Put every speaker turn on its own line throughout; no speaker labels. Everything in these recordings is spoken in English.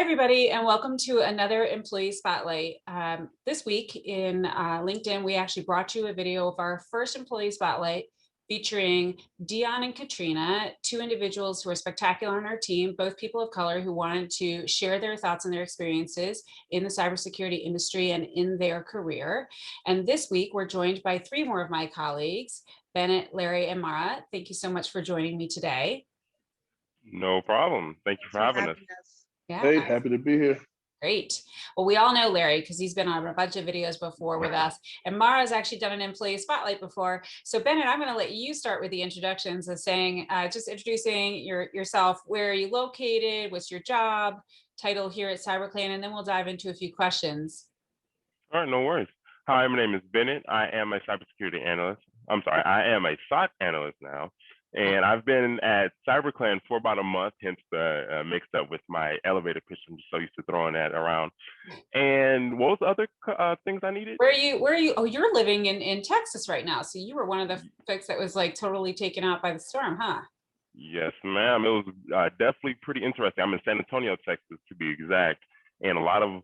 Hi, everybody, and welcome to another Employee Spotlight. This week in LinkedIn, we actually brought you a video of our first Employee Spotlight featuring Dion and Katrina, two individuals who are spectacular on our team, both people of color who wanted to share their thoughts and their experiences in the cybersecurity industry and in their career. And this week, we're joined by three more of my colleagues, Bennett, Larry, and Ymara. Thank you so much for joining me today.
No problem. Thank you for having us.
Yeah.
Hey, happy to be here.
Great. Well, we all know Larry because he's been on a bunch of videos before with us, and Mara's actually done an employee spotlight before. So Bennett, I'm going to let you start with the introductions of saying, just introducing yourself. Where are you located? What's your job title here at CyberClan? And then we'll dive into a few questions.
All right, no worries. Hi, my name is Bennett. I am a cybersecurity analyst. I'm sorry, I am a SOC analyst now. And I've been at CyberClan for about a month, hence the mixed up with my elevator pitch. I'm just so used to throwing that around. And what was the other things I needed?
Where are you? Oh, you're living in Texas right now. So you were one of the folks that was like totally taken out by the storm, huh?
Yes, ma'am. It was definitely pretty interesting. I'm in San Antonio, Texas, to be exact. And a lot of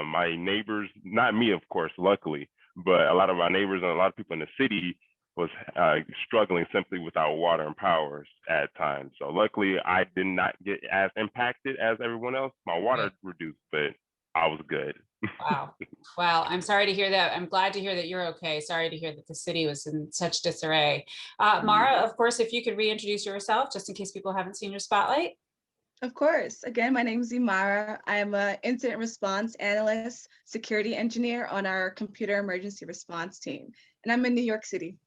my neighbors, not me, of course, luckily, but a lot of my neighbors and a lot of people in the city was struggling simply without water and power at times. So luckily, I did not get as impacted as everyone else. My water reduced, but I was good.
Wow. Wow. I'm sorry to hear that. I'm glad to hear that you're okay. Sorry to hear that the city was in such disarray. Mara, of course, if you could reintroduce yourself, just in case people haven't seen your spotlight.
Of course. Again, my name is Ymara. I'm an incident response analyst, security engineer on our computer emergency response team, and I'm in New York City.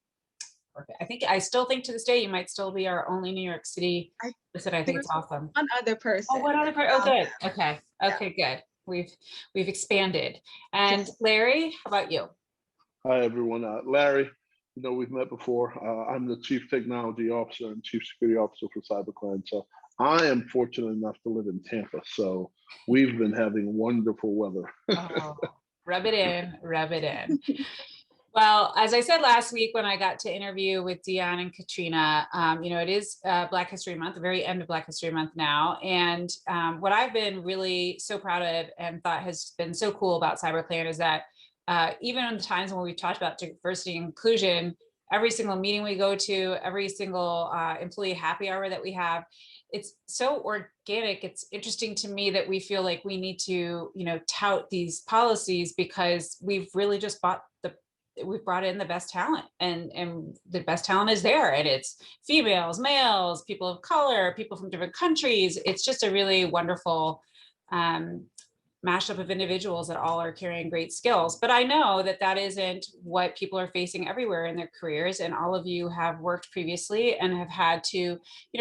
Perfect. I still think to this day you might still be our only New York City person. I think it's awesome.
One other person.
Oh, one other person. Oh, good. Okay. Okay, good. We've expanded. And Larry, how about you?
Hi, everyone. Larry, we've met before. I'm the Chief Technology Officer and Chief Security Officer for CyberClan. So I am fortunate enough to live in Tampa. So we've been having wonderful weather.
Oh, rub it in, rub it in. Well, as I said last week when I got to interview with Dion and Katrina, it is Black History Month, the very end of Black History Month now. And what I've been really so proud of and thought has been so cool about CyberClan is that even in the times when we've talked about diversity and inclusion, every single meeting we go to, every single employee happy hour that we have, it's so organic. It's interesting to me that we feel like we need to, tout these policies because we've really just we've brought in the best talent and the best talent is there, and it's females, males, people of color, people from different countries. It's just a really wonderful mashup of individuals that all are carrying great skills. But I know that that isn't what people are facing everywhere in their careers. And all of you have worked previously and have had to,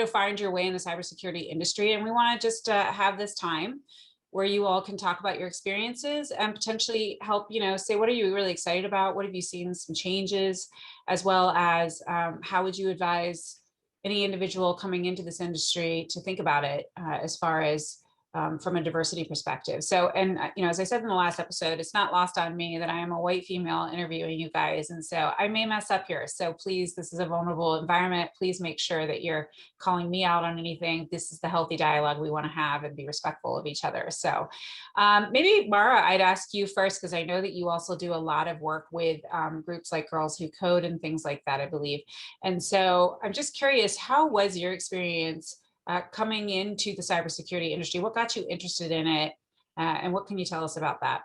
find your way in the cybersecurity industry. And we want to just have this time where you all can talk about your experiences and potentially help, say, what are you really excited about? What have you seen some changes, as well as how would you advise any individual coming into this industry to think about it as far as from a diversity perspective. So, and as I said in the last episode, it's not lost on me that I am a white female interviewing you guys. And so I may mess up here. So please, this is a vulnerable environment. Please make sure that you're calling me out on anything. This is the healthy dialogue we want to have and be respectful of each other. So maybe Mara, I'd ask you first, because I know that you also do a lot of work with groups like Girls Who Code and things like that, I believe. And so I'm just curious, how was your experience coming into the cybersecurity industry? What got you interested in it? And what can you tell us about that?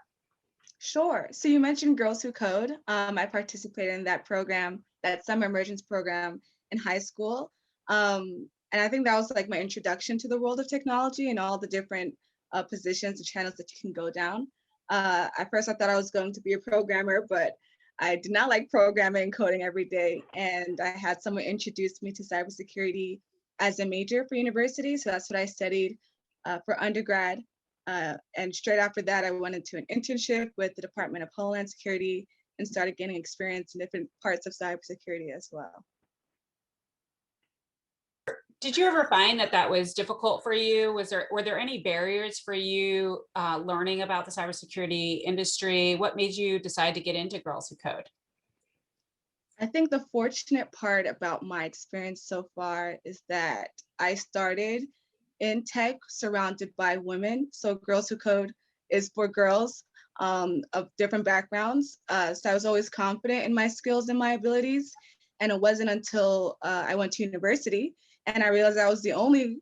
Sure. So you mentioned Girls Who Code. I participated in that program, that summer immersion program in high school. And I think that was like my introduction to the world of technology and all the different positions and channels that you can go down. At first, I thought I was going to be a programmer, but I did not like programming and coding every day. And I had someone introduce me to cybersecurity as a major for university. So that's what I studied for undergrad. And straight after that, I went into an internship with the Department of Homeland Security and started gaining experience in different parts of cybersecurity as well.
Did you ever find that that was difficult for you? Were there any barriers for you learning about the cybersecurity industry? What made you decide to get into Girls Who Code?
I think the fortunate part about my experience so far is that I started in tech surrounded by women. So Girls Who Code is for girls of different backgrounds. So I was always confident in my skills and my abilities. And it wasn't until I went to university and I realized I was the only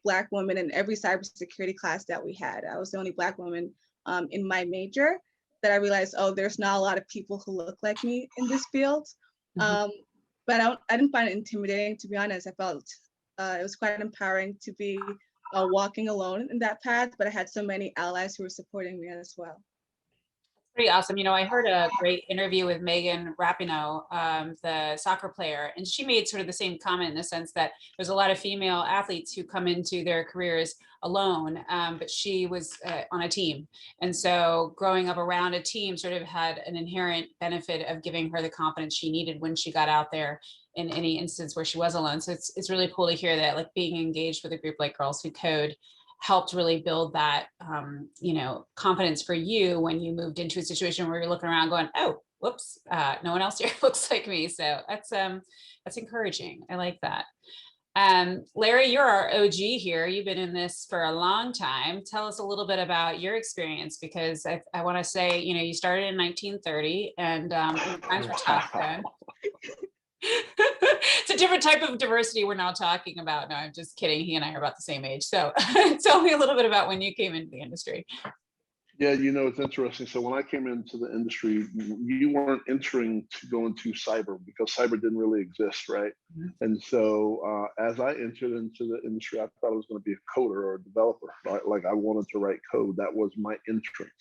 Black woman in every cybersecurity class that we had. I was the only Black woman in my major that I realized, oh, there's not a lot of people who look like me in this field. But I didn't find it intimidating, to be honest. I felt it was quite empowering to be walking alone in that path, but I had so many allies who were supporting me as well.
Pretty awesome. You know, I heard a great interview with Megan Rapinoe, the soccer player, and she made sort of the same comment in the sense that there's a lot of female athletes who come into their careers alone, but she was on a team. And so growing up around a team sort of had an inherent benefit of giving her the confidence she needed when she got out there in any instance where she was alone. So it's really cool to hear that, like, being engaged with a group like Girls Who Code helped really build that, you know, confidence for you when you moved into a situation where you're looking around going, oh, whoops, no one else here looks like me. So that's encouraging. I like that. Larry, you're our OG here. You've been in this for a long time. Tell us a little bit about your experience, because I want to say, you know, you started in 1930 and times were tough then. It's a different type of diversity we're now talking about. No, I'm just kidding. He and I are about the same age. So tell me a little bit about when you came into the industry.
Yeah, you know, it's interesting. So when I came into the industry, you weren't entering to go into cyber because cyber didn't really exist, right? And so as I entered into the industry, I thought I was going to be a coder or a developer, right? Like I wanted to write code. That was my entrance.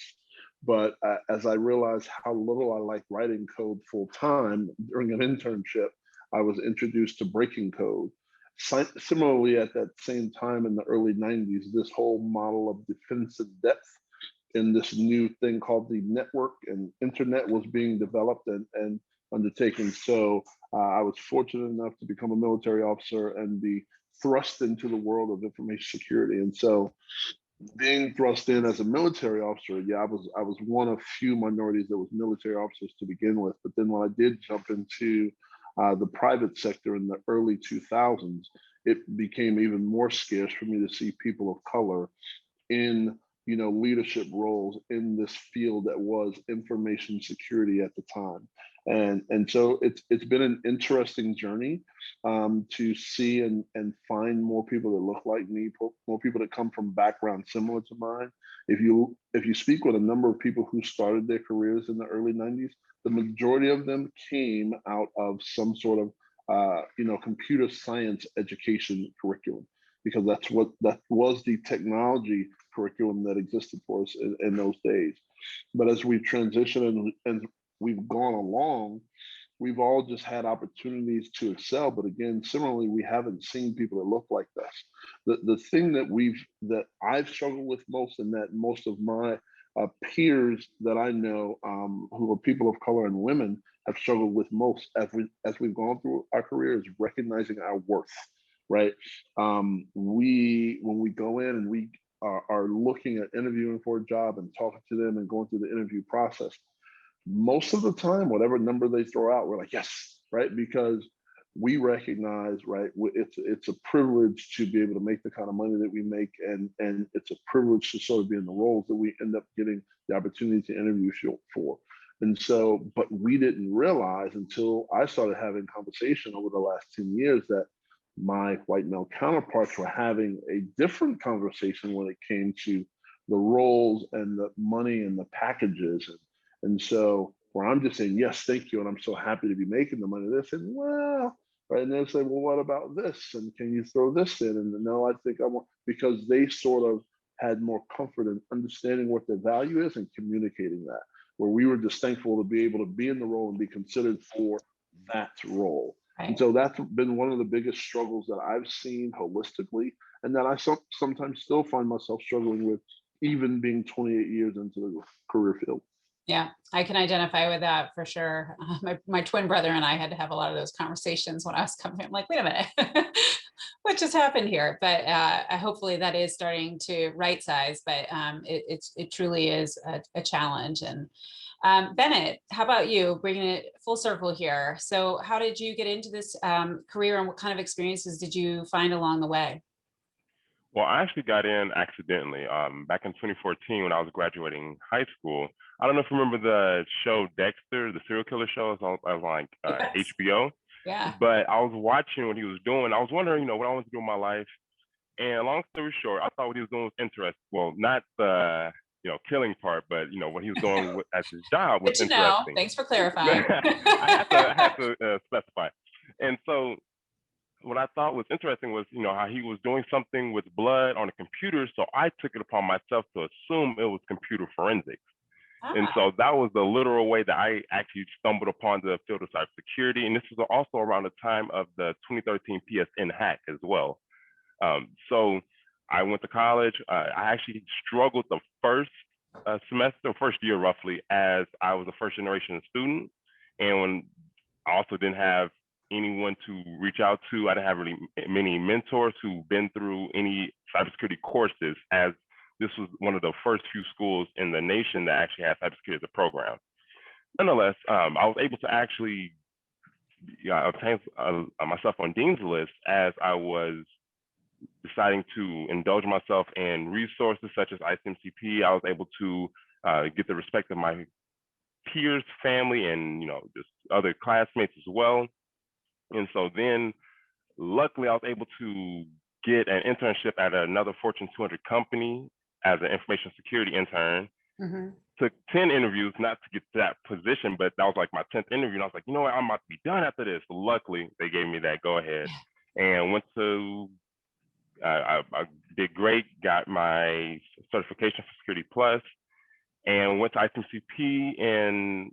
But as I realized how little I liked writing code full time during an internship, I was introduced to breaking code. Similarly, at that same time in the early 90s, this whole model of defensive depth in this new thing called the network and internet was being developed and undertaken. So I was fortunate enough to become a military officer and be thrust into the world of information security. And so being thrust in as a military officer, yeah, I was one of few minorities that was military officers to begin with. But then when I did jump into the private sector in the early 2000s, it became even more scarce for me to see people of color in, you know, leadership roles in this field that was information security at the time. And so it's been an interesting journey to see and find more people that look like me, more people that come from backgrounds similar to mine. If you speak with a number of people who started their careers in the early 90s, the majority of them came out of some sort of you know, computer science education curriculum, because that was the technology curriculum that existed for us in those days. But as we've transitioned and we've gone along, we've all just had opportunities to excel. But again, similarly, we haven't seen people that look like us. The thing that I've struggled with most, and that most of my peers that I know who are people of color and women have struggled with most as we've gone through our careers, recognizing our worth. Right. When we go in and we are looking at interviewing for a job and talking to them and going through the interview process, most of the time, whatever number they throw out, we're like, yes, right? Because we recognize, right, it's a privilege to be able to make the kind of money that we make, and it's a privilege to sort of be in the roles that we end up getting the opportunity to interview for. And so, but we didn't realize until I started having conversation over the last 10 years that my white male counterparts were having a different conversation when it came to the roles and the money and the packages. And so where I'm just saying, yes, thank you, and I'm so happy to be making the money, they're saying, well, right, and they'll say, well, what about this? And can you throw this in? And no, I think I want, because they sort of had more comfort in understanding what their value is and communicating that, where we were just thankful to be able to be in the role and be considered for that role. Right. And so that's been one of the biggest struggles that I've seen holistically, and that I sometimes still find myself struggling with, even being 28 years into the career field.
Yeah, I can identify with that for sure. My twin brother and I had to have a lot of those conversations when I was coming. I'm like, wait a minute, what just happened here? But hopefully that is starting to right size, but it truly is a challenge. And Bennett, how about you, bringing it full circle here? So how did you get into this career, and what kind of experiences did you find along the way?
Well, I actually got in accidentally back in 2014 when I was graduating high school. I don't know if you remember the show Dexter, the serial killer show. It was on like
Yes.
HBO.
Yeah.
But I was watching what he was doing. I was wondering, what I wanted to do in my life. And long story short, I thought what he was doing was interesting. Well, not the killing part, but what he was doing as his job was
Good to know.
interesting.
Thanks for clarifying.
I had to specify. And so what I thought was interesting was, how he was doing something with blood on a computer. So I took it upon myself to assume it was computer forensics. And
Ah,
so that was the literal way that I actually stumbled upon the field of cybersecurity. And this was also around the time of the 2013 PSN hack as well. So I went to college. I actually struggled the first semester, first year roughly, as I was a first generation student. And when I also didn't have anyone to reach out to, I didn't have really many mentors who've been through any cybersecurity courses, as this was one of the first few schools in the nation that actually had cybersecurity as a program. Nonetheless, I was able to actually obtain myself on Dean's List as I was deciding to indulge myself in resources such as Icmcp. I was able to get the respect of my peers, family, and just other classmates as well. And so then, luckily, I was able to get an internship at another Fortune 200 company as an information security intern.
mm-hmm.
Took 10 interviews not to get to that position, but that was like my 10th interview. And I was like, what, I'm about to be done after this. So luckily, they gave me that go ahead and went to, I did great, got my certification for Security Plus, and went to Icmcp in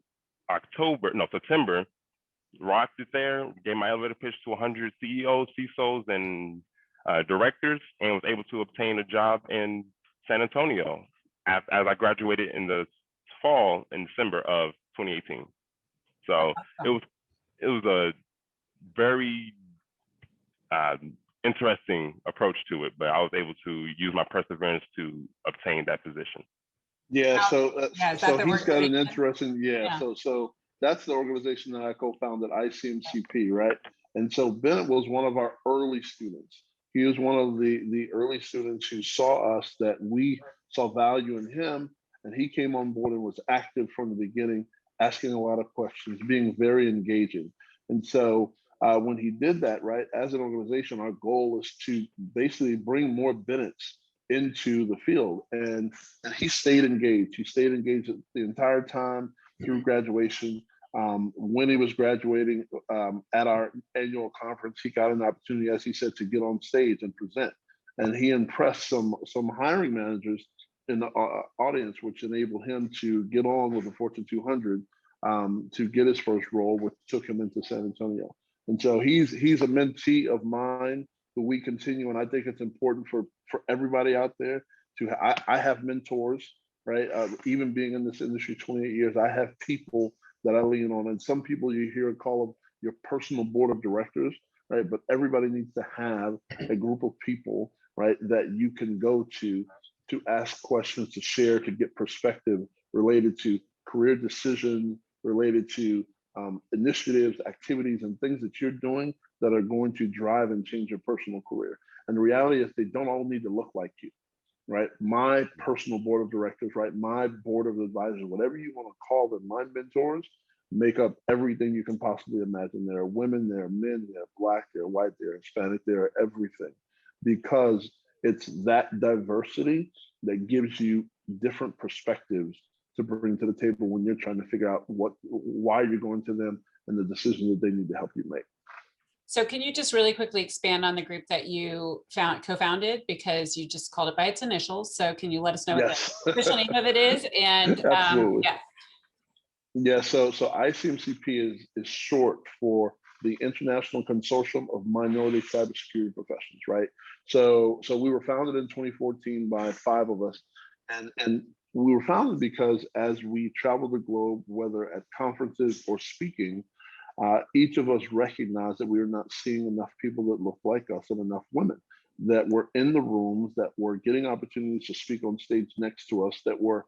September. Rocked it there, gave my elevator pitch to 100 CEOs, CISOs, and directors, and was able to obtain a job in San Antonio as I graduated in the fall in December of 2018. So
Awesome.
it was a very interesting approach to it, but I was able to use my perseverance to obtain that position.
Yeah, so he's got an interesting, so that's the organization that I co-founded, Icmcp, right? And so Bennett was one of our early students. He was one of the early students who saw us, that we saw value in him, and he came on board and was active from the beginning, asking a lot of questions, being very engaging. And so when he did that, right, as an organization, our goal is to basically bring more Bennetts into the field, and he stayed engaged. He stayed engaged the entire time through graduation. When he was graduating at our annual conference, he got an opportunity, as he said, to get on stage and present, and he impressed some hiring managers in the audience, which enabled him to get on with the Fortune 200 to get his first role, which took him into San Antonio. And so he's a mentee of mine who we continue, and I think it's important for everybody out there to. I have mentors, right? Even being in this industry 28 years, I have people that I lean on, and some people you hear call them your personal board of directors, right? But everybody needs to have a group of people, right, that you can go to ask questions, to share, to get perspective related to career decisions, related to initiatives, activities, and things that you're doing that are going to drive and change your personal career. And the reality is they don't all need to look like you, right? My personal board of directors, right? My board of advisors, whatever you want to call them, my mentors make up everything you can possibly imagine. There are women, there are men, they're Black, they're white, they're Hispanic, they're everything, because it's that diversity that gives you different perspectives to bring to the table when you're trying to figure out why you're going to them and the decisions that they need to help you make.
So can you just really quickly expand on the group that you co-founded, because you just called it by its initials? So can you let us know what the official name of it is? And
absolutely. Yeah, so Icmcp is short for the International Consortium of Minority Cybersecurity Professionals, right? So we were founded in 2014 by 5 of us, and we were founded because as we travel the globe, whether at conferences or speaking, each of us recognized that we were not seeing enough people that looked like us, and enough women that were in the rooms, that were getting opportunities to speak on stage next to us, that were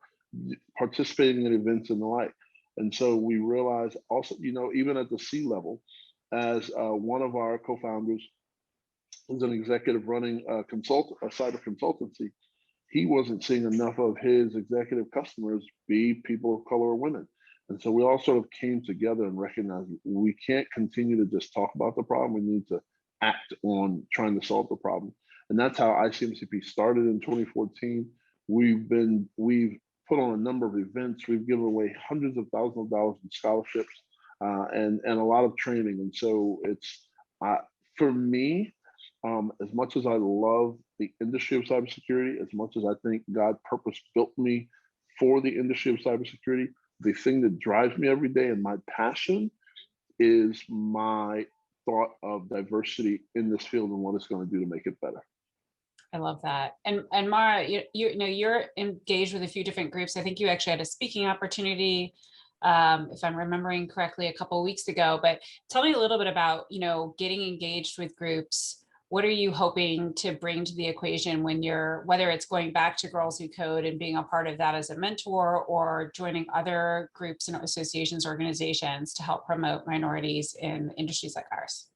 participating in events and the like. And so we realized also, even at the C level, as one of our co-founders who's an executive running a cyber consultancy, he wasn't seeing enough of his executive customers be people of color or women. And so we all sort of came together and recognized we can't continue to just talk about the problem. We need to act on trying to solve the problem. And that's how Icmcp started in 2014. We've put on a number of events. We've given away hundreds of thousands of dollars in scholarships and a lot of training. And so it's, for me, as much as I love the industry of cybersecurity, as much as I think God purpose built me for the industry of cybersecurity, the thing that drives me every day and my passion is my thought of diversity in this field and what it's going to do to make it better.
I love that. And Mara, you know, you're engaged with a few different groups. I think you actually had a speaking opportunity, if I'm remembering correctly, a couple of weeks ago. But tell me a little bit about, you know, getting engaged with groups. What are you hoping to bring to the equation when you're, whether it's going back to Girls Who Code and being a part of that as a mentor, or joining other groups and associations, organizations to help promote minorities in industries like ours?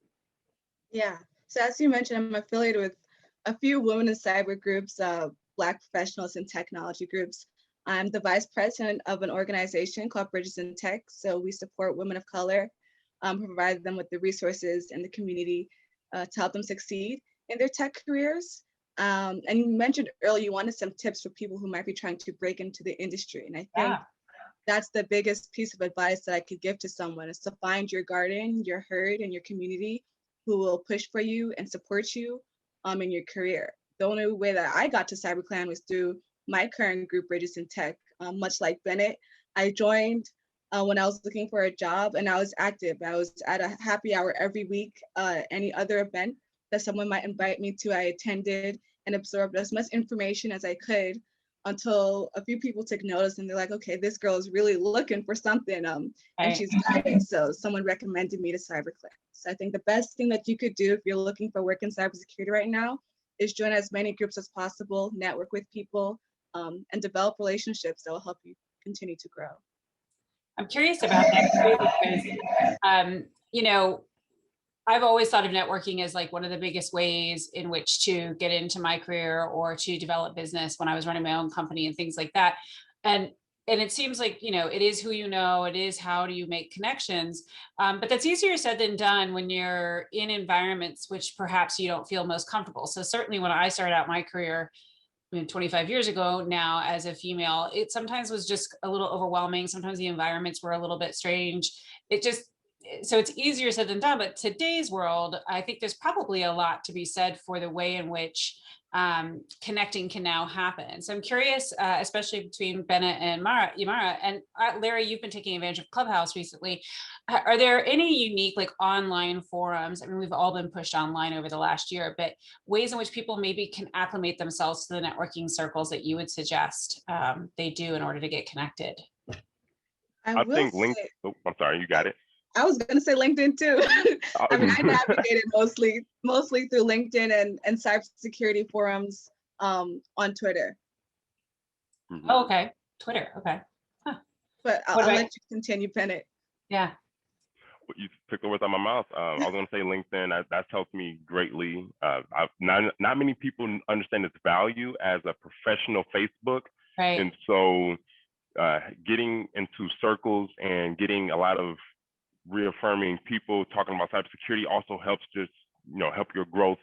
Yeah. So as you mentioned, I'm affiliated with a few women in cyber groups, Black professionals in technology groups. I'm the vice president of an organization called Bridges in Tech. So we support women of color, provide them with the resources and the community to help them succeed in their tech careers. And you mentioned earlier you wanted some tips for people who might be trying to break into the industry. And I think that's the biggest piece of advice that I could give to someone, is to find your garden, your herd, and your community who will push for you and support you in your career. The only way that I got to CyberClan was through my current group, Bridges in Tech. Much like Bennett, I joined when I was looking for a job, and I was active. I was at a happy hour every week. Any other event that someone might invite me to, I attended and absorbed as much information as I could, until a few people took notice and they're like, okay, this girl is really looking for something, and she's got it. So someone recommended me to CyberClan. So I think the best thing that you could do if you're looking for work in cybersecurity right now is join as many groups as possible, network with people, and develop relationships that will help you continue to grow.
I'm curious about that too, because, you know, I've always thought of networking as like one of the biggest ways in which to get into my career or to develop business when I was running my own company and things like that. And it seems like, you know, it is who you know, it is how do you make connections. But that's easier said than done when you're in environments which perhaps you don't feel most comfortable. So certainly when I started out my career, 25 years ago now as a female, it sometimes was just a little overwhelming. Sometimes the environments were a little bit strange. So it's easier said than done, but today's world, I think there's probably a lot to be said for the way in which connecting can now happen. So I'm curious, especially between Bennett and Ymara, and Larry, you've been taking advantage of Clubhouse recently. Are there any unique like online forums? I mean, we've all been pushed online over the last year, but ways in which people maybe can acclimate themselves to the networking circles that you would suggest they do in order to get connected?
I think LinkedIn, oh, I'm sorry, you got it.
I was going to say LinkedIn too. I mean, I navigated mostly through LinkedIn and cybersecurity forums on Twitter.
Oh, okay. Twitter. Okay. Huh.
But I'll let you continue, Bennett.
Yeah.
You took the words out of my mouth. I was going to say LinkedIn. That's helped me greatly. Not many people understand its value as a professional Facebook.
Right.
And so getting into circles and getting a lot of reaffirming people talking about cybersecurity also helps just, you know, help your growth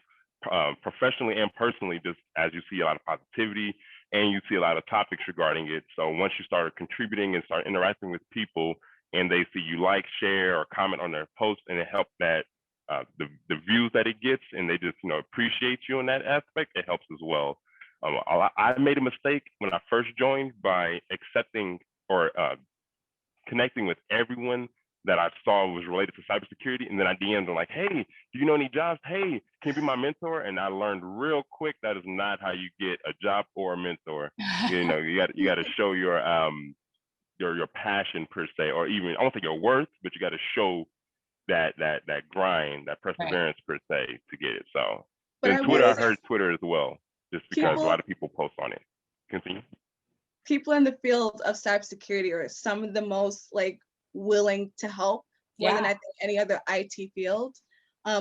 professionally and personally, just as you see a lot of positivity and you see a lot of topics regarding it. So once you start contributing and start interacting with people and they see you like, share, or comment on their posts, and it helps that the views that it gets, and they just, you know, appreciate you in that aspect, it helps as well. I made a mistake when I first joined by accepting or connecting with everyone that I saw was related to cybersecurity, and then I DM'd them like, hey, do you know any jobs? Hey, can you be my mentor? And I learned real quick that is not how you get a job or a mentor. You know, you got to show your passion per se, or even, I won't say your worth, but you got to show that grind, that perseverance per se to get it. So then Twitter, I heard Twitter as well, just because a lot of people post on it. Continue.
People in the field of cybersecurity are some of the most like willing to help more than I think any other IT field.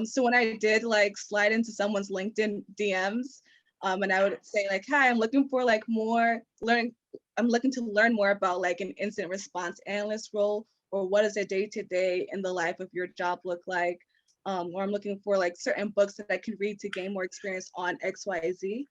So when I did like slide into someone's LinkedIn DMs, and I would say like, hi, I'm looking for like more learning. I'm looking to learn more about like an incident response analyst role, or what does a day-to-day in the life of your job look like? Or I'm looking for like certain books that I can read to gain more experience on XYZ.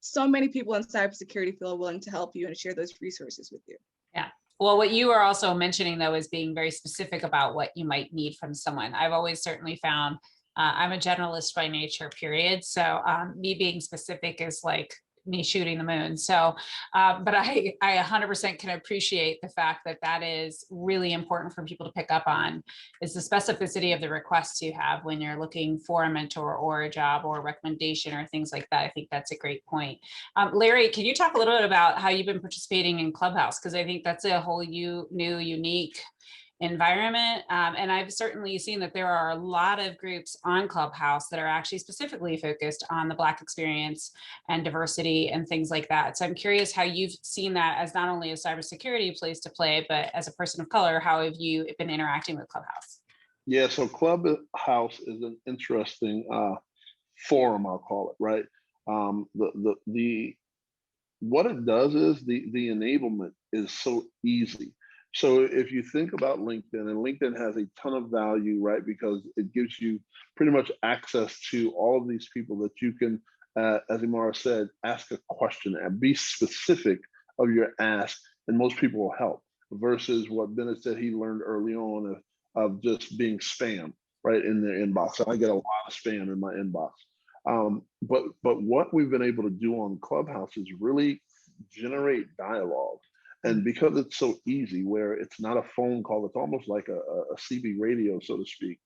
So many people in cybersecurity feel willing to help you and share those resources with you.
Yeah. Well, what you are also mentioning, though, is being very specific about what you might need from someone. I've always certainly found I'm a generalist by nature, period. So me being specific is like me shooting the moon. So, but I 100% can appreciate the fact that that is really important for people to pick up on, is the specificity of the requests you have when you're looking for a mentor or a job or a recommendation or things like that. I think that's a great point. Larry, can you talk a little bit about how you've been participating in Clubhouse? Because I think that's a whole new, unique environment. And I've certainly seen that there are a lot of groups on Clubhouse that are actually specifically focused on the Black experience and diversity and things like that. So I'm curious how you've seen that as not only a cybersecurity place to play, but as a person of color, how have you been interacting with Clubhouse?
Yeah, so Clubhouse is an interesting forum, I'll call it, right? What it does is the enablement is so easy. So if you think about LinkedIn, and LinkedIn has a ton of value, right? Because it gives you pretty much access to all of these people that you can, as Ymara said, ask a question and be specific of your ask, and most people will help, versus what Bennett said he learned early on of just being spam, right, in their inbox. So I get a lot of spam in my inbox. But what we've been able to do on Clubhouse is really generate dialogue. And because it's so easy, where it's not a phone call, it's almost like a CB radio, so to speak.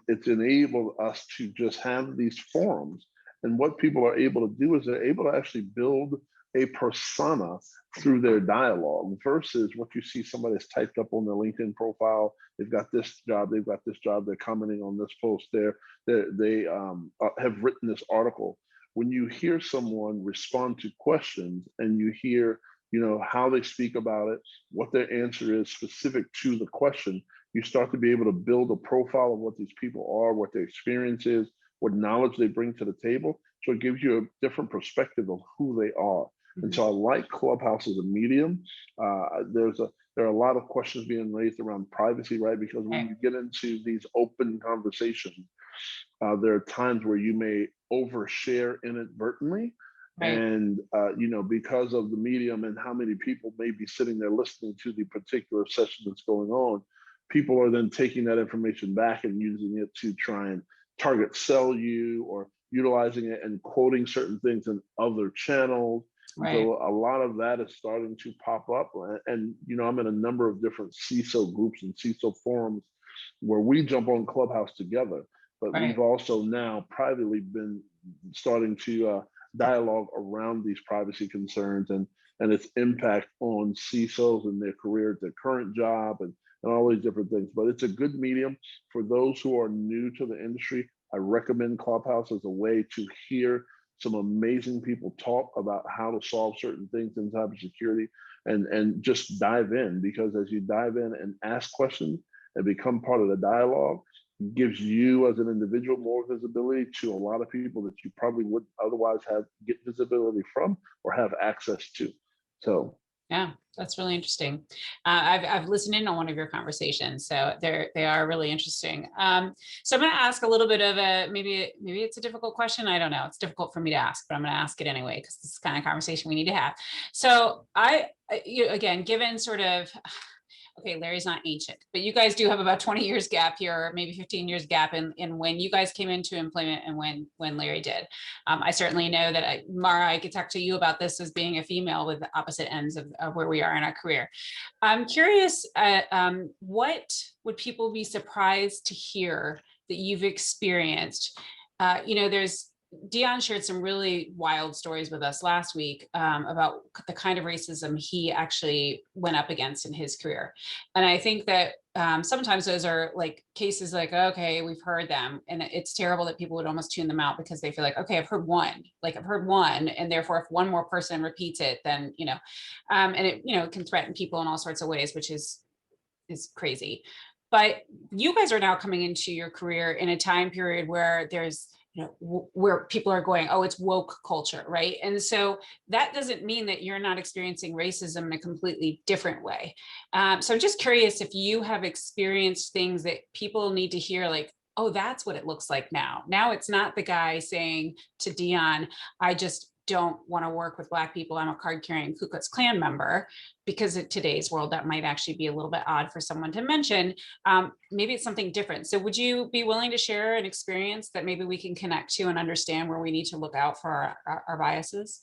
It's enabled us to just have these forums. And what people are able to do is they're able to actually build a persona through their dialogue, versus what you see somebody that's typed up on their LinkedIn profile. They've got this job, they've got this job, they're commenting on this post, they have written this article. When you hear someone respond to questions and you hear, how they speak about it, what their answer is specific to the question, you start to be able to build a profile of what these people are, what their experience is, what knowledge they bring to the table. So it gives you a different perspective of who they are. And so I like Clubhouse as a medium. There are a lot of questions being raised around privacy, right? Because when you get into these open conversations, there are times where you may overshare inadvertently. Right. And, because of the medium and how many people may be sitting there listening to the particular session that's going on, people are then taking that information back and using it to try and target sell you, or utilizing it and quoting certain things in other channels. Right. So a lot of that is starting to pop up. And, I'm in a number of different CISO groups and CISO forums where we jump on Clubhouse together. But right. We've also now privately been starting to dialogue around these privacy concerns and its impact on CISOs and their career, their current job, and all these different things. But it's a good medium for those who are new to the industry. I recommend Clubhouse as a way to hear some amazing people talk about how to solve certain things in cybersecurity, and just dive in, because as you dive in and ask questions and become part of the dialogue, it gives you as an individual more visibility to a lot of people that you probably wouldn't otherwise get visibility from or have access to. So
yeah, that's really interesting. I've listened in on one of your conversations, so they are really interesting. So I'm going to ask a little bit of a, maybe it's a difficult question. I don't know. It's difficult for me to ask, but I'm going to ask it anyway, because this is the kind of conversation we need to have. So again, given sort of, okay, Larry's not ancient, but you guys do have about 20 years gap here, or maybe 15 years gap in when you guys came into employment and when Larry did. I certainly know that Ymara, I could talk to you about this as being a female with the opposite ends of where we are in our career. I'm curious, what would people be surprised to hear that you've experienced? Dion shared some really wild stories with us last week about the kind of racism he actually went up against in his career. And I think that sometimes those are like cases like, okay, we've heard them. And it's terrible that people would almost tune them out because they feel like, okay, I've heard one. And therefore, if one more person repeats it, then, and it, can threaten people in all sorts of ways, which is crazy. But you guys are now coming into your career in a time period where there's, where people are going, oh, it's woke culture, right? And so that doesn't mean that you're not experiencing racism in a completely different way. So I'm just curious if you have experienced things that people need to hear, like, oh, that's what it looks like now. Now it's not the guy saying to Dion, I just don't want to work with Black people. I'm a card carrying Ku Klux Klan member, because in today's world, that might actually be a little bit odd for someone to mention. Maybe it's something different. So would you be willing to share an experience that maybe we can connect to and understand where we need to look out for our biases?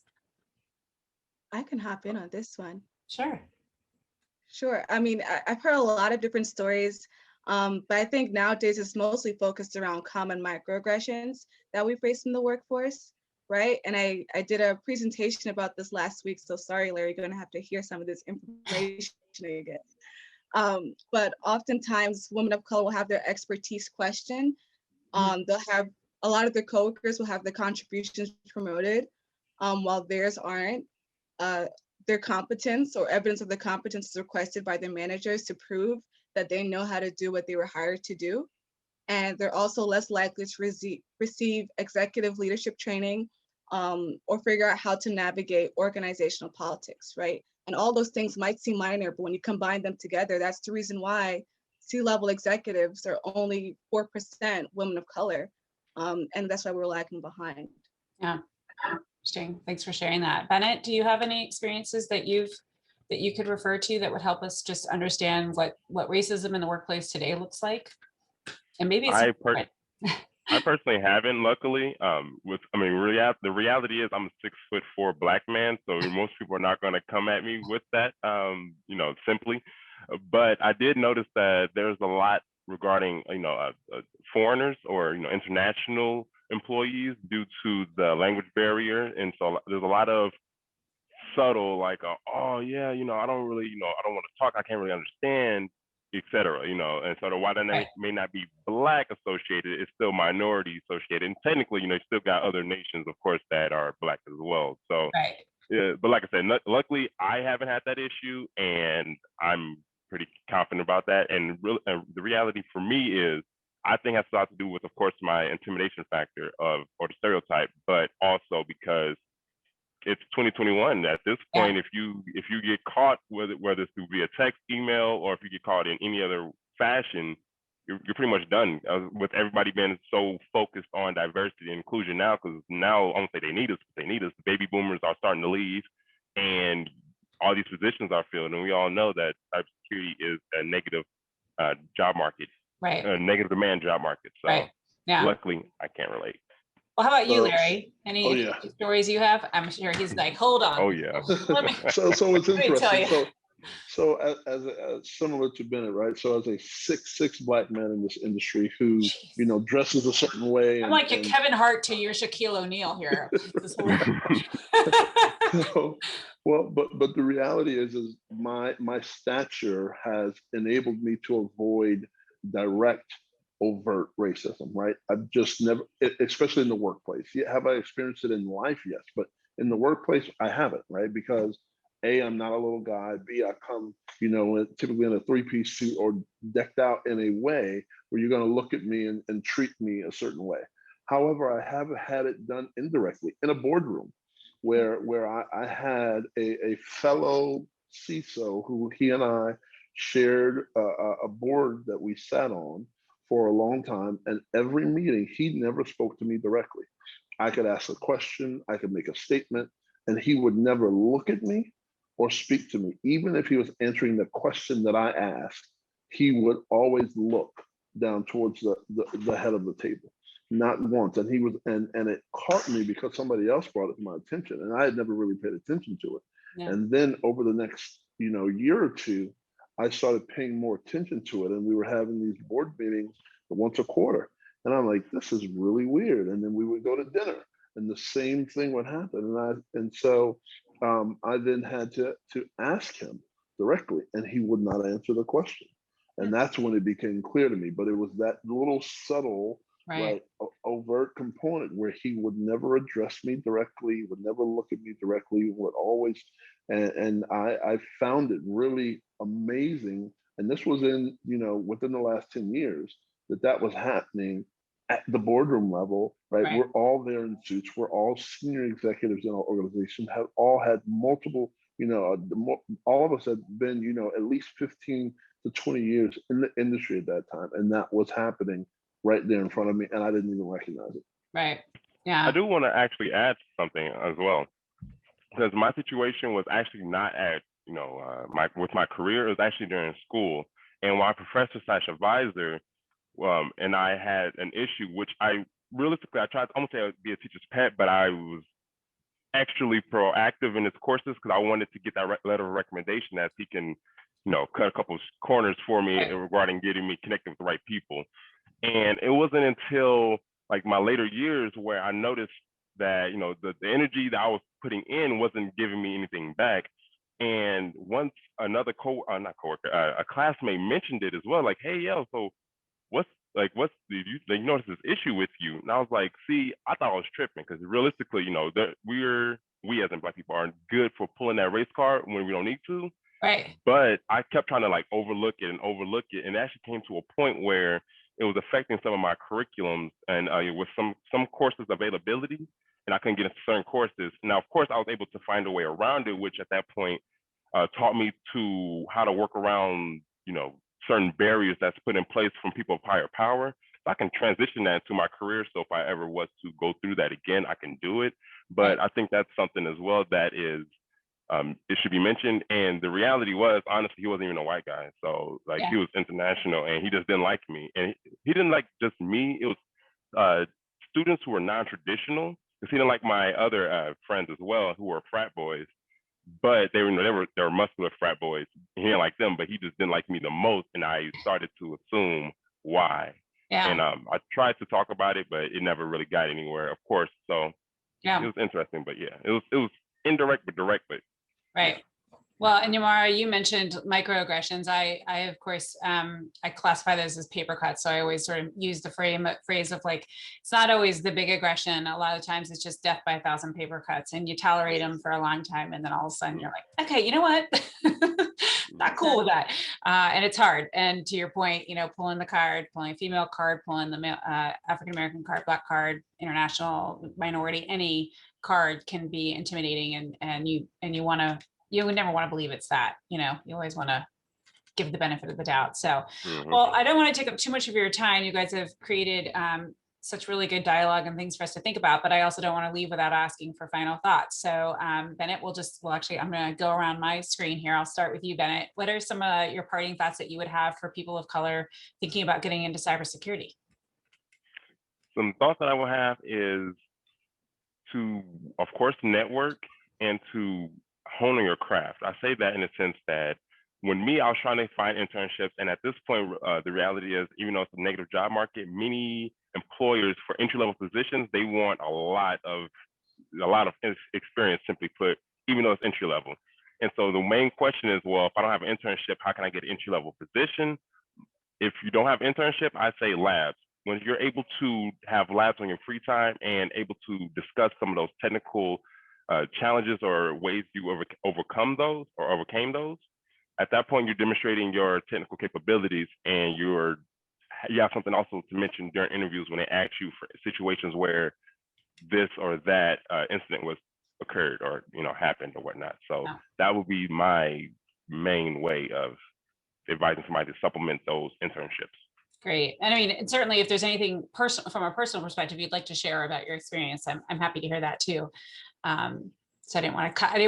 I can hop in on this one.
Sure.
Sure. I mean, I've heard a lot of different stories, but I think nowadays it's mostly focused around common microaggressions that we face in the workforce, right? And I did a presentation about this last week, so sorry, Larry, you're going to have to hear some of this information again. But oftentimes, women of color will have their expertise questioned. They'll have a lot of their coworkers will have their contributions promoted, while theirs aren't. Their competence or evidence of the competence is requested by their managers to prove that they know how to do what they were hired to do. And they're also less likely to receive executive leadership training, or figure out how to navigate organizational politics, right? And all those things might seem minor, but when you combine them together, that's the reason why C-level executives are only 4% women of color. And that's why we're lagging behind.
Yeah. Interesting. Thanks for sharing that. Bennett, do you have any experiences that you could refer to that would help us just understand what racism in the workplace today looks like? And maybe it's
I personally haven't, luckily. The reality is I'm a 6'4" Black man, so most people are not going to come at me with that, simply. But I did notice that there's a lot regarding, foreigners or, international employees due to the language barrier. And so there's a lot of subtle, like, oh yeah, I don't really, I don't want to talk, I can't really understand, etc. And so while that may not be Black associated, it's still minority associated. And technically, you still got other nations, of course, that are Black as well. So, yeah, but like I said, luckily I haven't had that issue, and I'm pretty confident about that. And the reality for me is, I think has a lot to do with, of course, my intimidation factor or the stereotype, but also because it's 2021. At this point, if you get caught, whether it's through via text, email, or if you get caught in any other fashion, you're pretty much done. With everybody being so focused on diversity and inclusion now, because now I won't say they need us, but they need us. The baby boomers are starting to leave, and all these positions are filled, and we all know that cybersecurity is a negative job market.
Right.
A negative demand job market. So luckily I can't relate. Well, how about you, Larry? Any stories you have? I'm sure he's like, hold on. Oh yeah.
So it's interesting. So as similar to Bennett, right? So as a 6'6" Black man in this industry who, dresses a certain way.
I'm like your Kevin Hart to your Shaquille O'Neal here.
But the reality is my stature has enabled me to avoid direct, overt racism, right? I've just never, especially in the workplace. Have I experienced it in life? Yes, but in the workplace, I haven't, right? Because A, I'm not a little guy. B, I come, typically in a three-piece suit or decked out in a way where you're going to look at me and treat me a certain way. However, I have had it done indirectly in a boardroom where I had a fellow CISO who he and I shared a board that we sat on for a long time, and every meeting he never spoke to me directly. I could ask a question, I could make a statement, and he would never look at me or speak to me. Even if he was answering the question that I asked, he would always look down towards the head of the table, not once. And he was, and it caught me because somebody else brought it to my attention, and I had never really paid attention to it. Yeah. And then over the next year or two, I started paying more attention to it, and we were having these board meetings once a quarter. And I'm like, this is really weird. And then we would go to dinner, and the same thing would happen. And so I then had to ask him directly, and he would not answer the question. And that's when it became clear to me. But it was that little subtle, right, overt component where he would never address me directly, would never look at me directly, would always, and I found it really amazing and this was in, within the last 10 years, that was happening at the boardroom level, right?
Right.
We're all there in suits. We're all senior executives in our organization, have all had multiple, all of us had been, at least 15 to 20 years in the industry at that time. And that was happening right there in front of me, and I didn't even recognize it.
Right. Yeah.
I do want to actually add something as well, because my situation was actually not at, with my career. It was actually during school, and my professor / advisor, and I had an issue, which I tried. I won't say I would be a teacher's pet, but I was actually proactive in his courses because I wanted to get that letter of recommendation as he can, cut a couple of corners for me regarding getting me connected with the right people. And it wasn't until like my later years where I noticed that, the energy that I was putting in wasn't giving me anything back. And once another a classmate mentioned it as well, like, hey, yo, so did you notice this issue with you? And I was like, see, I thought I was tripping because realistically, we as in Black people aren't good for pulling that race card when we don't need to.
Right.
But I kept trying to overlook it. And it actually came to a point where it was affecting some of my curriculums and with some courses availability, and I couldn't get into certain courses. Now, of course, I was able to find a way around it, which at that point taught me to how to work around, certain barriers that's put in place from people of higher power. So I can transition that into my career. So if I ever was to go through that again, I can do it. But I think that's something as well that is, it should be mentioned. And the reality was, honestly, he wasn't even a white guy. So he was international, and he just didn't like me. And he didn't like just me. It was students who were non-traditional, because he didn't like my other friends as well, who were frat boys. But they were muscular frat boys. He didn't like them, but he just didn't like me the most. And I started to assume why. Yeah. And I tried to talk about it, but it never really got anywhere, of course. So it was interesting, but it was indirect but direct, but
right. Yeah. Well, and Ymara, you mentioned microaggressions. I of course, I classify those as paper cuts. So I always sort of use the phrase of it's not always the big aggression. A lot of times it's just death by 1,000 paper cuts, and you tolerate them for a long time. And then all of a sudden you're like, okay, you know what? Not cool with that. And it's hard. And to your point, pulling the card, pulling a female card, pulling the African-American card, Black card, international, minority, any card can be intimidating, and you would never want to believe it's that, you always want to give the benefit of the doubt. So, well, I don't want to take up too much of your time. You guys have created such really good dialogue and things for us to think about, but I also don't want to leave without asking for final thoughts. So Bennett, I'm going to go around my screen here. I'll start with you, Bennett. What are some of your parting thoughts that you would have for people of color thinking about getting into cybersecurity?
Some thoughts that I will have is to, of course, network and to honing your craft. I say that in the sense that when I was trying to find internships, and at this point, the reality is, even though it's a negative job market, many employers for entry-level positions, they want a lot of experience, simply put, even though it's entry-level. And so the main question is, well, if I don't have an internship, how can I get an entry-level position? If you don't have internship, I say labs. When you're able to have labs on your free time and able to discuss some of those technical challenges or ways you overcame those, at that point you're demonstrating your technical capabilities, and you have something also to mention during interviews when they ask you for situations where this or that incident occurred or happened or whatnot. So that would be my main way of advising somebody to supplement those internships.
Great. And I mean, certainly if there's anything personal from a personal perspective you'd like to share about your experience, I'm happy to hear that too. So I didn't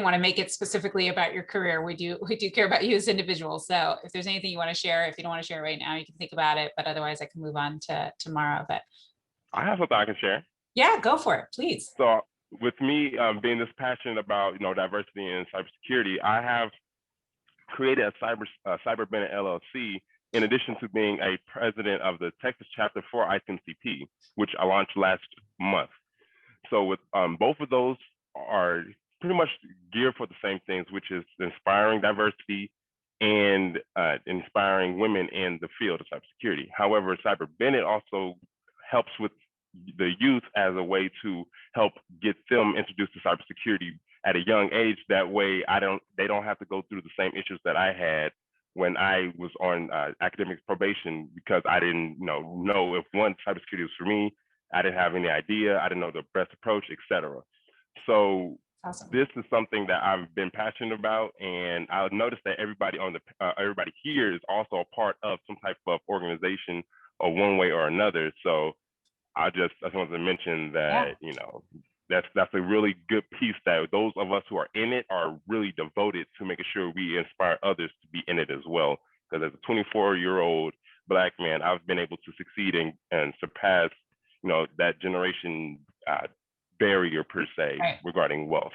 want to make it specifically about your career. We do care about you as individuals. So if there's anything you want to share, if you don't want to share right now, you can think about it, but otherwise I can move on to tomorrow. But
I have something I can share.
Yeah, go for it, please.
So with me being this passionate about diversity and cybersecurity, I have created a Cyber Bennett LLC, in addition to being a president of the Texas chapter for Icmcp, which I launched last month. So with both of those are pretty much geared for the same things, which is inspiring diversity and inspiring women in the field of cybersecurity. However, Cyber Bennett also helps with the youth as a way to help get them introduced to cybersecurity at a young age. That way, they don't have to go through the same issues that I had when I was on academic probation because I didn't know if one, cybersecurity was for me. I didn't have any idea. I didn't know the best approach, etc. So
Awesome.
this is something that I've been passionate about, and I've noticed that everybody everybody here is also a part of some type of organization or one way or another. So I just wanted to mention that, that's a really good piece that those of us who are in it are really devoted to making sure we inspire others to be in it as well. Because as a 24-year-old Black man, I've been able to succeed and surpass, that generation barrier per se regarding wealth.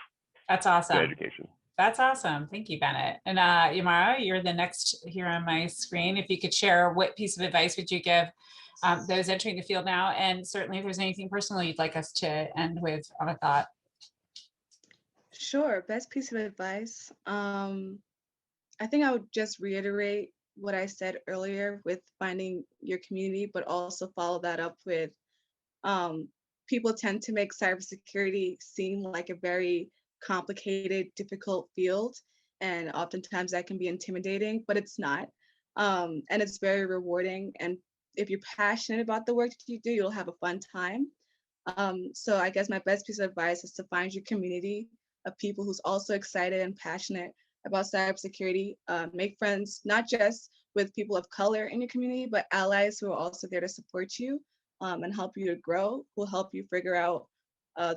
That's awesome.
Education.
That's awesome. Thank you, Bennett. And Ymara, you're the next here on my screen. If you could share, what piece of advice would you give those entering the field now? And certainly if there's anything personal you'd like us to end with on a thought.
Sure, best piece of advice. I think I would just reiterate what I said earlier with finding your community, but also follow that up with people tend to make cybersecurity seem like a very complicated, difficult field. And oftentimes that can be intimidating, but it's not. And it's very rewarding. And if you're passionate about the work that you do, you'll have a fun time. So I guess my best piece of advice is to find your community of people who's also excited and passionate about cybersecurity. Make friends, not just with people of color in your community, but allies who are also there to support you and help you to grow, who will help you figure out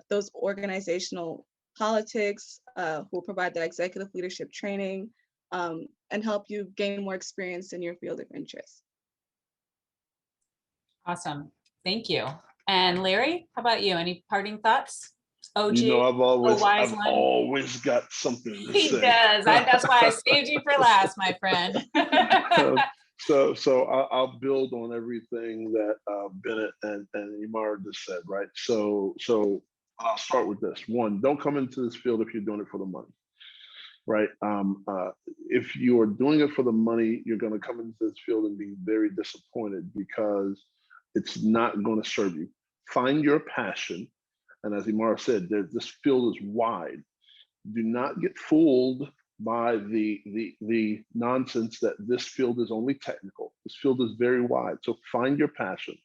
those organizational politics, who will provide that executive leadership training, and help you gain more experience in your field of interest.
Awesome. Thank you. And Larry, how about you? Any parting thoughts? OG,
I've always got something to say.
He does. That's why I saved you for last, my friend.
So I'll build on everything that Bennett and Ymara just said, right? So I'll start with this. One, don't come into this field if you're doing it for the money, right? If you are doing it for the money, you're going to come into this field and be very disappointed because it's not going to serve you. Find your passion. And as Ymara said, this field is wide. Do not get fooled by the nonsense that this field is only technical. This field is very wide. So find your passion.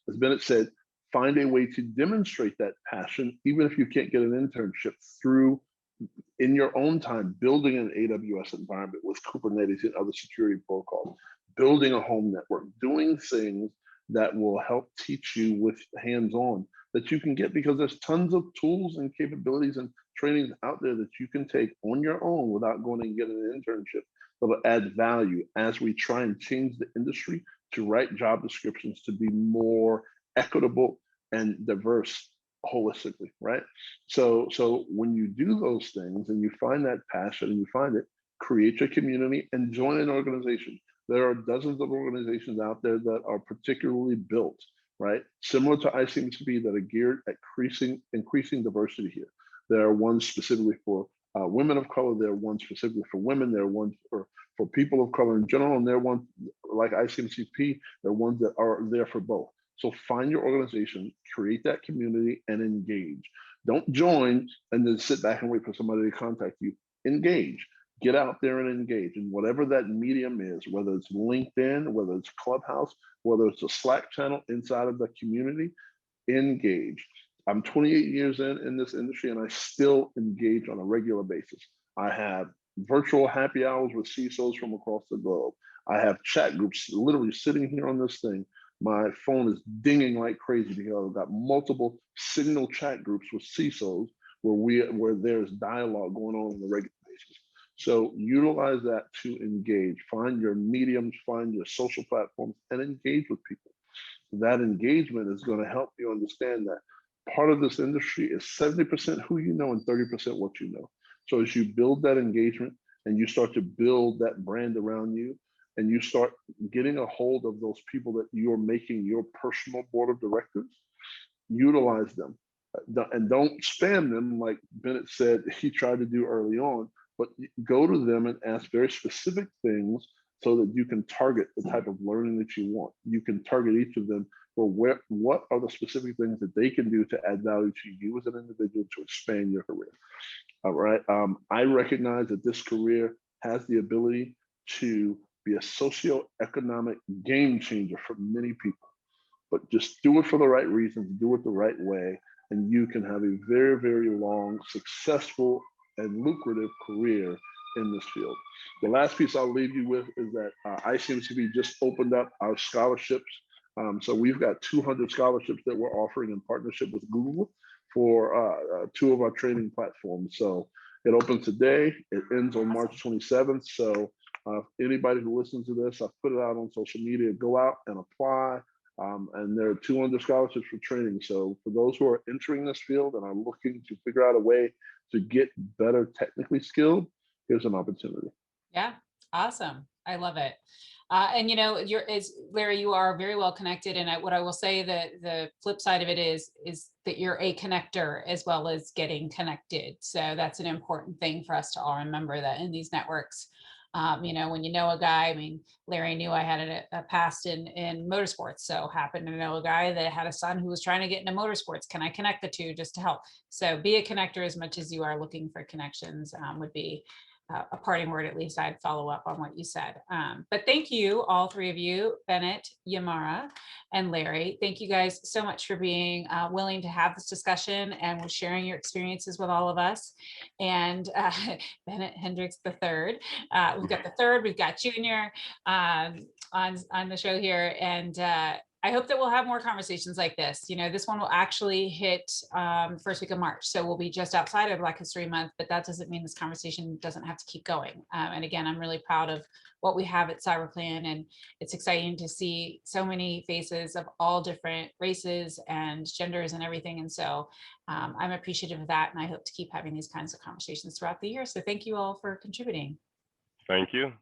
As Bennett said, find a way to demonstrate that passion, even if you can't get an internship, through, in your own time, building an AWS environment with Kubernetes and other security protocols, building a home network, doing things that will help teach you with hands-on that you can get, because there's tons of tools and capabilities and trainings out there that you can take on your own without going and getting an internship that will add value as we try and change the industry to write job descriptions to be more equitable and diverse holistically, right? So when you do those things and you find that passion and you find it, create your community and join an organization. There are dozens of organizations out there that are particularly built, right? Similar to Icmcp, that are geared at increasing diversity here. There are ones specifically for women of color. There are ones specifically for women. There are ones for people of color in general. And there are ones like Icmcp, there are ones that are there for both. So find your organization, create that community, and engage. Don't join and then sit back and wait for somebody to contact you. Engage. Get out there and engage in whatever that medium is, whether it's LinkedIn, whether it's Clubhouse, whether it's a Slack channel inside of the community. Engage. I'm 28 years in this industry, and I still engage on a regular basis. I have virtual happy hours with CISOs from across the globe. I have chat groups literally sitting here on this thing. My phone is dinging like crazy because I've got multiple signal chat groups with CISOs where there's dialogue going on a regular basis. So utilize that to engage. Find your mediums, find your social platforms, and engage with people. That engagement is going to help you understand that part of this industry is 70% who you know and 30% what you know. So as you build that engagement and you start to build that brand around you, and you start getting a hold of those people that you're making your personal board of directors, utilize them. And don't spam them like Bennett said he tried to do early on, but go to them and ask very specific things so that you can target the type of learning that you want. You can target each of them for what are the specific things that they can do to add value to you as an individual to expand your career. All right. I recognize that this career has the ability to be a socioeconomic game changer for many people. But just do it for the right reasons, do it the right way, and you can have a very, very long, successful, and lucrative career in this field. The last piece I'll leave you with is that Icmcp just opened up our scholarships. So we've got 200 scholarships that we're offering in partnership with Google for 2 of our training platforms. So it opens today, it ends on March 27th. So anybody who listens to this, I've put it out on social media, go out and apply. And there are 200 scholarships for training. So for those who are entering this field and are looking to figure out a way to get better technically skilled, here's an opportunity.
Yeah, awesome. I love it. And you know, Larry, you are very well connected. And what I will say that the flip side of it is that you're a connector as well as getting connected. So that's an important thing for us to all remember, that in these networks, you know, when you know a guy, I mean, Larry knew I had a past in motorsports, so happened to know a guy that had a son who was trying to get into motorsports. Can I connect the two just to help? So be a connector as much as you are looking for connections, would be a parting word. At least I'd follow up on what you said. But thank you, all 3 of you, Bennett, Ymara, and Larry. Thank you guys so much for being willing to have this discussion and with sharing your experiences with all of us. And Bennett, Hendrix the third. We've got the third, we've got Junior on the show here. And I hope that we'll have more conversations like this. You know, this one will actually hit first week of March. So we'll be just outside of Black History Month, but that doesn't mean this conversation doesn't have to keep going. And again, I'm really proud of what we have at CyberClan, and it's exciting to see so many faces of all different races and genders and everything. And so I'm appreciative of that. And I hope to keep having these kinds of conversations throughout the year. So thank you all for contributing.
Thank you.